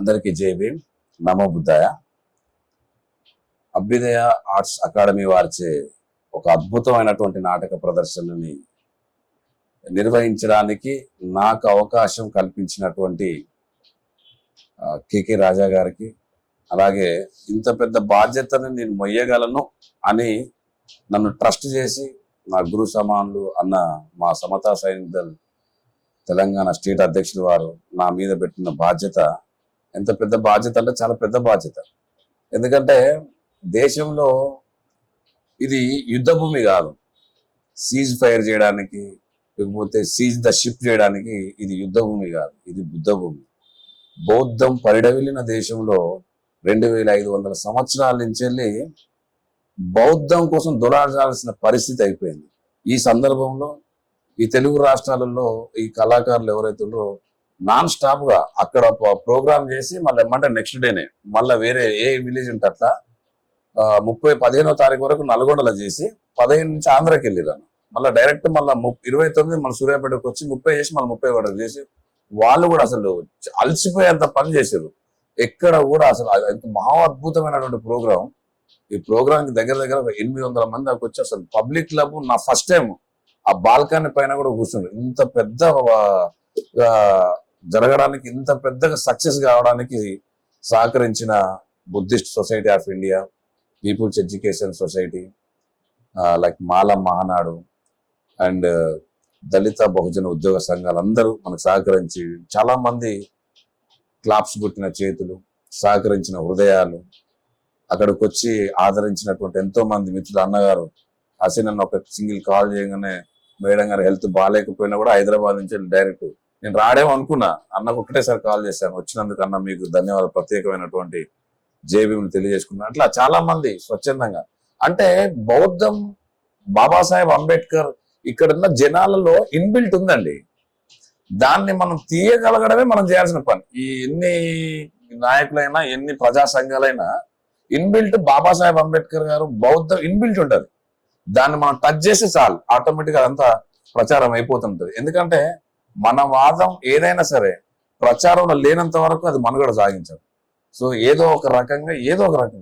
అందరికీ జై భీమ్, నమో బుద్ధాయ. అభ్యుదయ ఆర్ట్స్ అకాడమీ వారిచే ఒక అద్భుతమైనటువంటి నాటక ప్రదర్శనని నిర్వహించడానికి నాకు అవకాశం కల్పించినటువంటి కేకే రాజా గారికి, అలాగే ఇంత పెద్ద బాధ్యతని నేను మొయ్యగలను అని నన్ను ట్రస్ట్ చేసి నా గురు సమానులు అన్న మా సమతా సైనిక్ దళ్ తెలంగాణ స్టేట్ అధ్యక్షులు వారు నా మీద పెట్టిన బాధ్యత ఎంత పెద్ద బాధ్యత అంటే చాలా పెద్ద బాధ్యత. ఎందుకంటే దేశంలో ఇది యుద్ధ భూమి కాదు, సీజ్ ఫైర్ చేయడానికి లేకపోతే సీజ్ ద షిప్ చేయడానికి ఇది యుద్ధ భూమి కాదు, ఇది బుద్ధ భూమి. బౌద్ధం పరిడవిల్లిన దేశంలో 2500 సంవత్సరాల నుంచి వెళ్ళి బౌద్ధం కోసం దొరాడాల్సిన పరిస్థితి అయిపోయింది. ఈ సందర్భంలో ఈ తెలుగు రాష్ట్రాలలో ఈ కళాకారులు ఎవరైతే ఉన్నారో నాన్ స్టాప్ గా అక్కడ ప్రోగ్రామ్ చేసి మళ్ళీ ఏమంటే నెక్స్ట్ డేనే మళ్ళీ వేరే ఏ విలేజ్ ఉంటే అట్లా 15వ తారీఖు వరకు నల్గొండలో చేసి 15 నుంచి ఆంధ్రాకి వెళ్ళిరాను. మళ్ళీ డైరెక్ట్ మళ్ళీ 29 మన సూర్యాపేటకు వచ్చి 30 చేసి మళ్ళీ 30 వరకు చేసి వాళ్ళు కూడా అసలు అలసిపోయేంత పని చేశారు. ఎక్కడ కూడా అసలు మహా అద్భుతమైనటువంటి ప్రోగ్రాం. ఈ ప్రోగ్రామ్ కి దగ్గర 800 మంది దాకా వచ్చి అసలు పబ్లిక్ క్లబ్ నా ఫస్ట్ టైం ఆ బాల్కనీ పైన కూడా కూర్చున్నారు. ఇంత పెద్ద జరగడానికి, ఇంత పెద్దగా సక్సెస్ కావడానికి సహకరించిన Buddhist society of India, people's education society, like Mala Mahanadu and దళిత బహుజన ఉద్యోగ సంఘాలు అందరూ మనకు సహకరించి, చాలా మంది క్లాప్స్ పుట్టిన చేతులు, సహకరించిన హృదయాలు, అక్కడికి వచ్చి ఆదరించినటువంటి ఎంతో మంది మిత్రులు. అన్నగారు హసీన్ ఒక సింగిల్ కాల్ చేయగానే మేడం గారు హెల్త్ బాగాలేకపోయినా కూడా హైదరాబాద్ నుంచి డైరెక్ట్ నేను రాడేమో అనుకున్నా, అన్నకు ఒకటేసారి కాల్ చేశాను. వచ్చినందుకు అన్న మీకు ధన్యవాదాలు, ప్రత్యేకమైనటువంటి జేబీని తెలియజేసుకున్నాను. అట్లా చాలా మంది స్వచ్ఛందంగా, అంటే బౌద్ధం బాబాసాహెబ్ అంబేద్కర్ ఇక్కడున్న జనాలలో ఇన్బిల్ట్ ఉందండి. దాన్ని మనం తీయగలగడమే మనం చేయాల్సిన పని. ఈ ఎన్ని నాయకులైనా ఎన్ని ప్రజా సంఘాలైనా ఇన్బిల్ట్ బాబాసాహెబ్ అంబేద్కర్ గారు బౌద్ధం ఇన్బిల్ట్ ఉంటుంది. దాన్ని మనం టచ్ చేస్తే చాలు, ఆటోమేటిక్గా అదంతా ప్రచారం అయిపోతుంటది. ఎందుకంటే మన వాదం ఏదైనా సరే ప్రచారంలో లేనంత వరకు అది మనుగడ సాగించదు. సో ఏదో ఒక రకంగా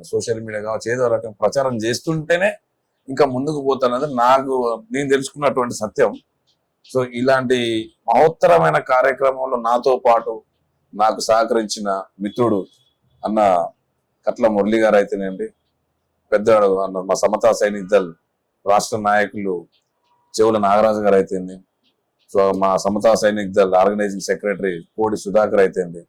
సోషల్ మీడియా కావచ్చు, ఏదో రకంగా ప్రచారం చేస్తుంటేనే ఇంకా ముందుకు పోతున్నది నేను తెలుసుకున్నటువంటి సత్యం. సో ఇలాంటి మహోత్తరమైన కార్యక్రమంలో నాతో పాటు నాకు సహకరించిన మిత్రుడు అన్న కట్ల మురళి గారు అయితేనేంటి, పెద్దవాడు అన్న మా సమతా సైనిక్ దళ్ రాష్ట్ర నాయకులు చెవుల నాగరాజు గారు అయితేంది, సో మా సమతా సైనిక్ దళ్ ఆర్గనైజింగ్ సెక్రటరీ కోడి సుధాకర్ అయితేంది,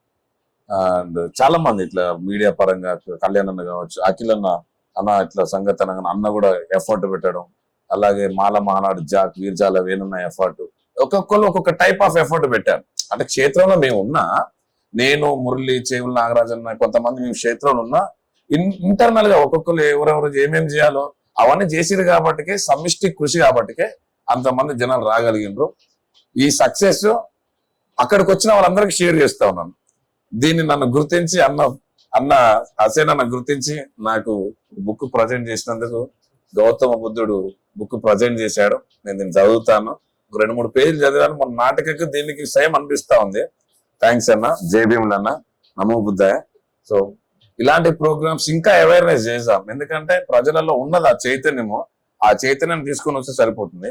అండ్ చాలా మంది ఇట్లా మీడియా పరంగా కళ్యాణ్ అన్న కావచ్చు, అఖిల్ అన్న ఇట్లా సంగతనంగా అన్న కూడా ఎఫర్ట్ పెట్టడం, అలాగే మాల మహానాడు జాక్ వీర్జాల వేనున్న ఎఫర్ట్, ఒక్కొక్కరు ఒక్కొక్క టైప్ ఆఫ్ ఎఫర్ట్ పెట్టారు. అంటే క్షేత్రంలో మేము ఉన్నా, నేను మురళి చెవుల నాగరాజు అన్న కొంతమంది మేము క్షేత్రంలో ఉన్నా, ఇంటర్నల్ గా ఒక్కొక్కరు ఎవరెవరు ఏమేమి చేయాలో అవన్నీ చేసిరు కాబట్టికే, సమిష్టి కృషి కాబట్టికే అంతమంది జనాలు రాగలిగినారు. ఈ సక్సెస్ అక్కడికి వచ్చిన వాళ్ళందరికీ షేర్ చేస్తా ఉన్నాను. దీన్ని నన్ను గుర్తించి అన్న హసేన్ అన్న గుర్తించి నాకు బుక్ ప్రజెంట్ చేసినందుకు, గౌతమ బుద్ధుడు బుక్ ప్రజెంట్ చేశాడు. నేను దీన్ని చదువుతాను, 2-3 పేజీలు చదివాను. మన నాటకకు దీనికి సేమ్ అనిపిస్తా ఉంది. థ్యాంక్స్ అన్న, జై భీములు అన్న, నమో బుద్ధాయ. సో ఇలాంటి ప్రోగ్రామ్స్ ఇంకా అవేర్నెస్ చేద్దాం. ఎందుకంటే ప్రజలలో ఉన్నది ఆ చైతన్యము, ఆ చైతన్యం తీసుకొని వస్తే సరిపోతుంది.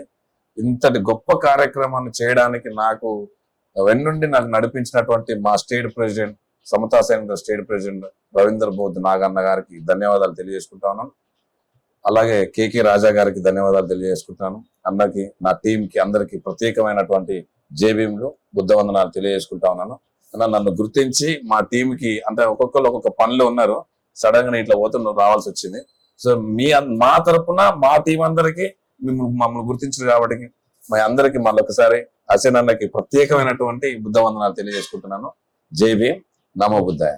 ఇంతటి గొప్ప కార్యక్రమాన్ని చేయడానికి నాకు వెన్నుండి నాకు నడిపించినటువంటి మా స్టేట్ ప్రెసిడెంట్, సమతా సైనిక్ స్టేట్ ప్రెసిడెంట్ రవీందర్ బోధ్ నాగన్న గారికి ధన్యవాదాలు తెలియజేసుకుంటా ఉన్నాను. అలాగే కేకే రాజా గారికి ధన్యవాదాలు తెలియజేసుకుంటాను. అన్నకి, నా టీంకి, అందరికి ప్రత్యేకమైనటువంటి జేబీంలు బుద్ధ వందనాలు తెలియజేసుకుంటా ఉన్నాను. నన్ను గుర్తించి మా టీంకి, అంటే ఒక్కొక్కరు ఒక్కొక్క పనిలో ఉన్నారు, సడన్ గా ఇట్లా రావాల్సి వచ్చింది. సో మా తరపున మా టీం అందరికి మమ్మల్ని గుర్తించారు కాబట్టి మా అందరికి మళ్ళొకసారి హసీన్ అన్నకి ప్రత్యేకమైనటువంటి బుద్ధ వందనాలు తెలియజేసుకుంటున్నాను. జై భీమ్, నమో బుద్ధాయ.